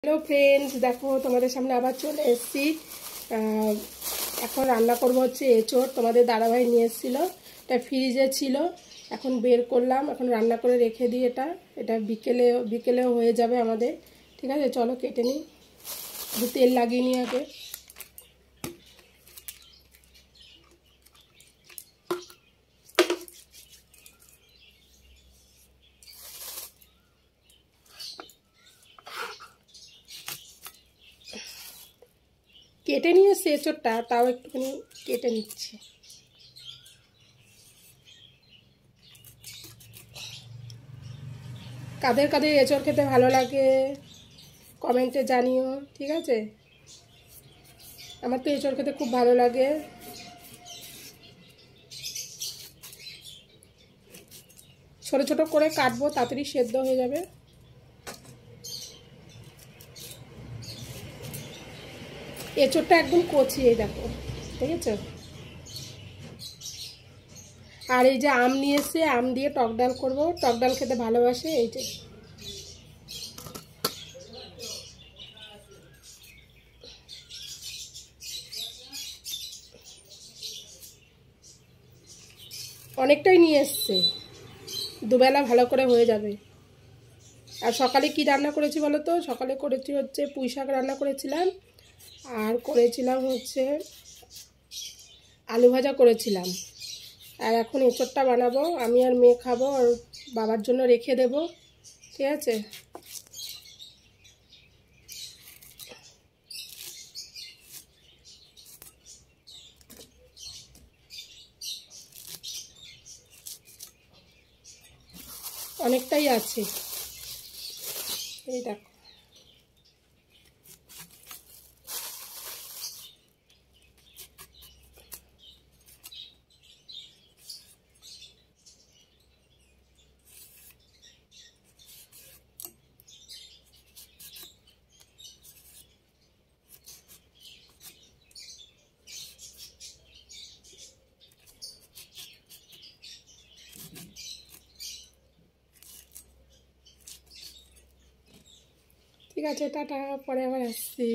Hello friends, দেখো তোমাদের সামনে আবার চলে এসেছি। এখন রান্না করব হচ্ছে এঁচোড়। তোমাদের দাদাভাই নিয়ে এসেছিলো, এটা ফ্রিজে ছিল, এখন বের করলাম, এখন রান্না করে রেখে দিই। এটা বিকেলেও হয়ে যাবে আমাদের। ঠিক আছে, চলো কেটে নিই। তেল লাগিয়ে নিই আগে। কেটে নিয়ে এঁচোড়টা তাও একটুখানি কেটে নিচ্ছি। কাদের কাদের এঁচোড় খেতে ভালো লাগে কমেন্টে জানিও, ঠিক আছে? আমার তো এঁচোড় খেতে খুব ভালো লাগে। ছোট ছোট করে কাটবো, তাড়াতাড়ি সেদ্ধ হয়ে যাবে। এঁচোড়টা একদম কচি, এই দেখো, ঠিক আছে? আর এই যে আম নিয়ে এসে আম দিয়ে টক ডাল করবো, টক ডাল খেতে ভালোবাসে। এই যে অনেকটাই নিয়ে এসছে, দুবেলা ভালো করে হয়ে যাবে। আর সকালে কি রান্না করেছি বলো তো? সকালে করেছি হচ্ছে পুঁই শাক রান্না করেছিলাম, আর করেছিলাম হচ্ছে আলু ভাজা করেছিলাম। আর এখন এঁচোড়টা বানাবো, আমি আর মেয়ে খাবো, আর বাবার জন্য রেখে দেব, ঠিক আছে? অনেকটাই আছে, এই দেখো। ঠিক আছে, টাটা, পরে আবার আসছি।